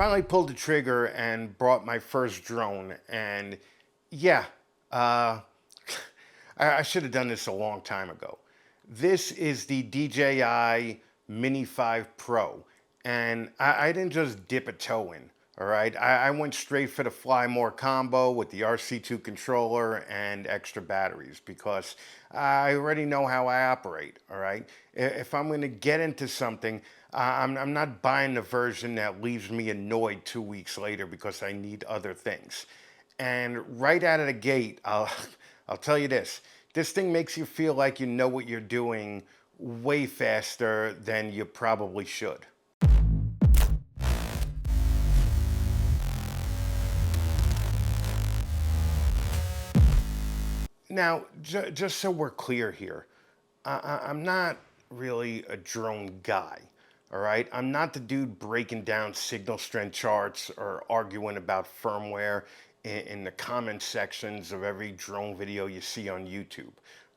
finally pulled the trigger and brought my first drone. And yeah, uh, I should have done this a long time ago. This is the DJI Mini 5 Pro. And I didn't just dip a toe in, all right? I went straight for the Fly More combo with the RC2 controller and extra batteries because I already know how I operate, all right? If I'm going to get into something, I'm not buying the version that leaves me annoyed 2 weeks later because I need other things. And right out of the gate, I'll tell you this thing makes you feel like you know what you're doing way faster than you probably should. Now, just so we're clear here, I'm not really a drone guy, all right? I'm not the dude breaking down signal strength charts or arguing about firmware in the comment sections of every drone video you see on YouTube,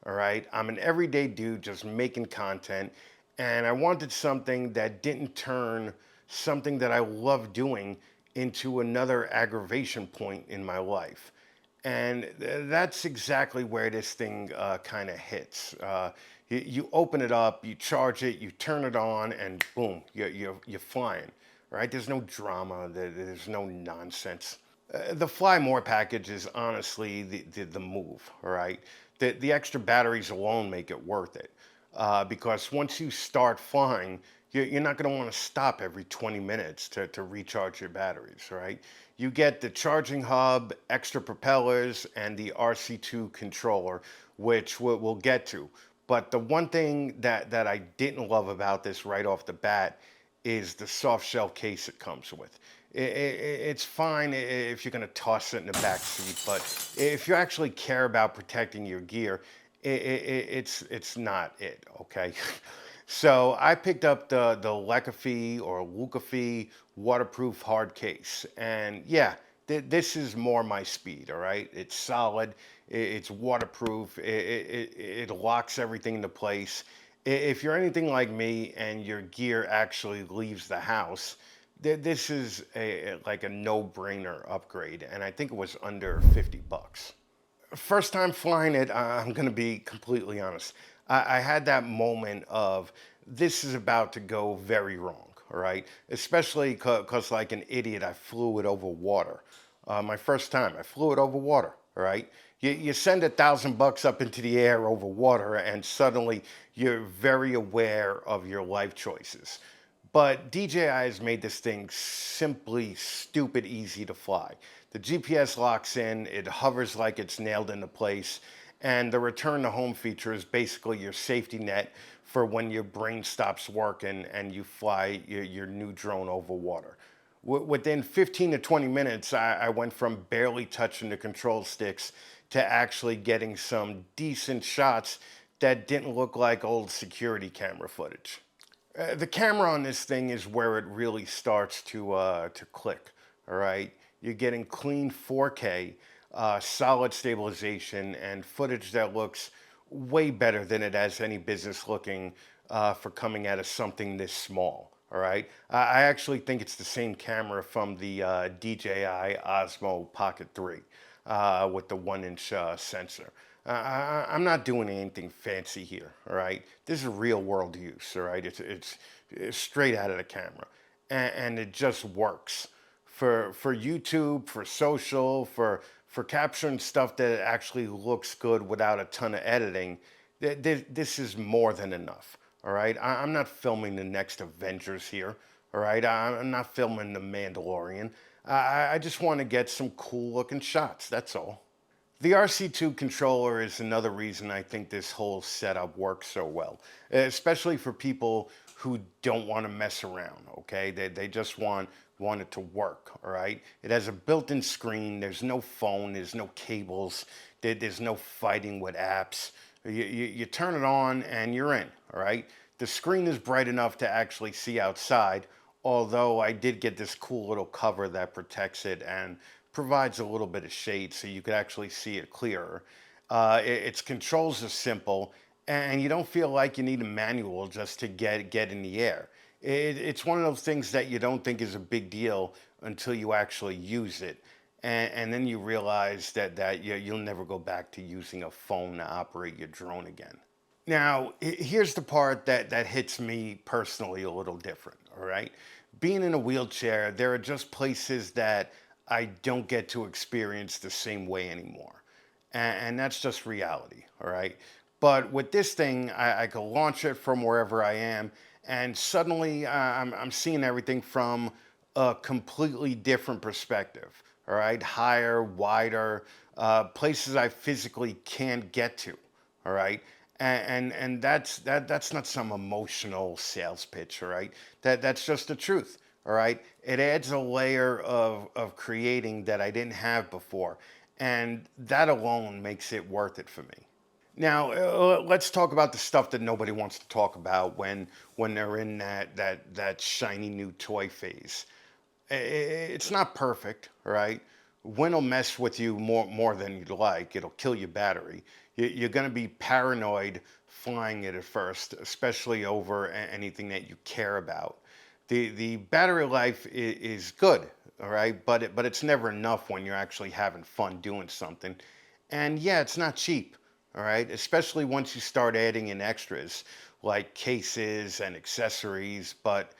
all right? I'm an everyday dude just making content, and I wanted something that didn't turn something that I love doing into another aggravation point in my life. And that's exactly where this thing kind of hits. You open it up, you charge it, you turn it on, and boom, you're flying, right? There's no drama, there's no nonsense. The Fly More package is honestly the move, all right? The extra batteries alone make it worth it. Because once you start flying, you're not going to want to stop every 20 minutes to recharge your batteries, right? You get the charging hub, extra propellers, and the RC2 controller, which we'll get to. But the one thing that I didn't love about this right off the bat is the soft shell case it comes with. It's fine if you're going to toss it in the back seat, but if you actually care about protecting your gear, it's not it, okay? So I picked up the Lekafee or Lukafee waterproof hard case, and yeah, this is more my speed. All right, it's solid, it's waterproof, it locks everything into place. If you're anything like me and your gear actually leaves the house, this is like a no-brainer upgrade, and I think it was under $50. First time flying it, I'm going to be completely honest. I had that moment of this is about to go very wrong, all right? Especially because, like an idiot, I flew it over water. My first time, I flew it over water, all right? You send $1,000 up into the air over water, and suddenly you're very aware of your life choices. But DJI has made this thing simply stupid easy to fly. The GPS locks in, it hovers like it's nailed into place, and the return to home feature is basically your safety net for when your brain stops working and you fly your new drone over water. Within 15 to 20 minutes, I went from barely touching the control sticks to actually getting some decent shots that didn't look like old security camera footage. The camera on this thing is where it really starts to click. All right, you're getting clean 4K, solid stabilization, and footage that looks way better than it has any business looking for coming out of something this small. All right, I actually think it's the same camera from the DJI Osmo Pocket 3 with the 1-inch sensor. I'm not doing anything fancy here, all right? This is real world use, all right? It's straight out of the camera, and it just works for YouTube, for social, for capturing stuff that actually looks good without a ton of editing. This is more than enough, all right? I'm not filming the next Avengers here, all right? I'm not filming the Mandalorian. I just want to get some cool looking shots, that's all. The RC2 controller is another reason I think this whole setup works so well, especially for people who don't want to mess around, okay? They just want it to work, all right? It has a built-in screen, there's no phone, there's no cables, there's no fighting with apps. You turn it on and you're in, all right? The screen is bright enough to actually see outside, although I did get this cool little cover that protects it and provides a little bit of shade so you could actually see it clearer. Its controls are simple, and you don't feel like you need a manual just to get in the air. It's one of those things that you don't think is a big deal until you actually use it. And then you realize that you'll never go back to using a phone to operate your drone again. Now, here's the part that hits me personally a little different, all right? Being in a wheelchair, there are just places that I don't get to experience the same way anymore. And that's just reality, all right? But with this thing, I can launch it from wherever I am, and suddenly I'm seeing everything from a completely different perspective, all right? Higher, wider, places I physically can't get to, all right? And that's not some emotional sales pitch, all right? That's just the truth, all right? It adds a layer of creating that I didn't have before, and that alone makes it worth it for me. Now, let's talk about the stuff that nobody wants to talk about when they're in that shiny new toy phase. It's not perfect, all right? Wind will mess with you more than you'd like. It'll kill your battery. You're going to be paranoid flying it at first, especially over anything that you care about. The battery life is good, all right, but it's never enough when you're actually having fun doing something. And yeah, it's not cheap, all right, especially once you start adding in extras like cases and accessories. But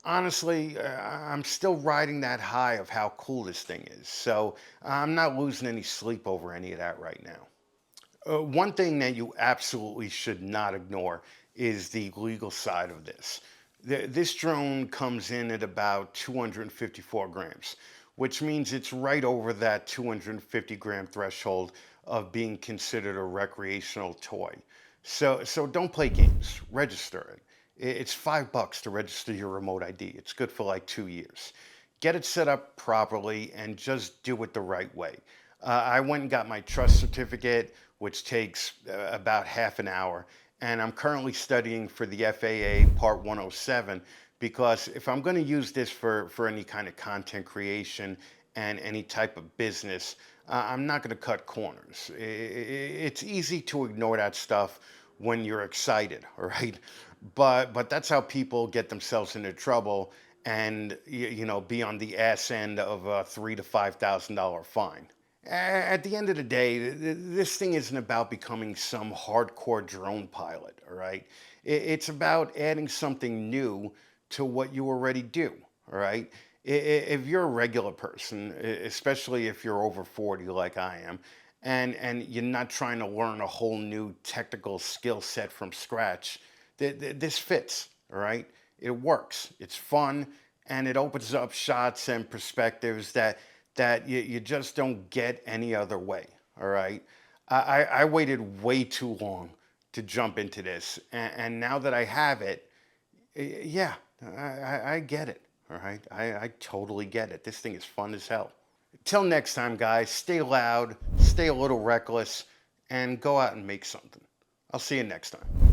honestly, I'm still riding that high of how cool this thing is. So I'm not losing any sleep over any of that right now. One thing that you absolutely should not ignore is the legal side of this. This drone comes in at about 254 grams, which means it's right over that 250-gram threshold of being considered a recreational toy. So don't play games. Register it. It's $5 to register your remote ID. It's good for like 2 years. Get it set up properly and just do it the right way. I went and got my trust certificate, which takes about half an hour, and I'm currently studying for the FAA Part 107 because if I'm going to use this for any kind of content creation and any type of business, I'm not going to cut corners. It's easy to ignore that stuff when you're excited, all right? But that's how people get themselves into trouble and be on the ass end of a $3,000 to $5,000 fine. At the end of the day, this thing isn't about becoming some hardcore drone pilot, all right? It's about adding something new to what you already do, all right? If you're a regular person, especially if you're over 40 like I am, and you're not trying to learn a whole new technical skill set from scratch, this fits, all right? It works, it's fun, and it opens up shots and perspectives that you just don't get any other way. All right. I waited way too long to jump into this. And now that I have it, yeah, I get it. All right. I totally get it. This thing is fun as hell. Till next time, guys, stay loud, stay a little reckless, and go out and make something. I'll see you next time.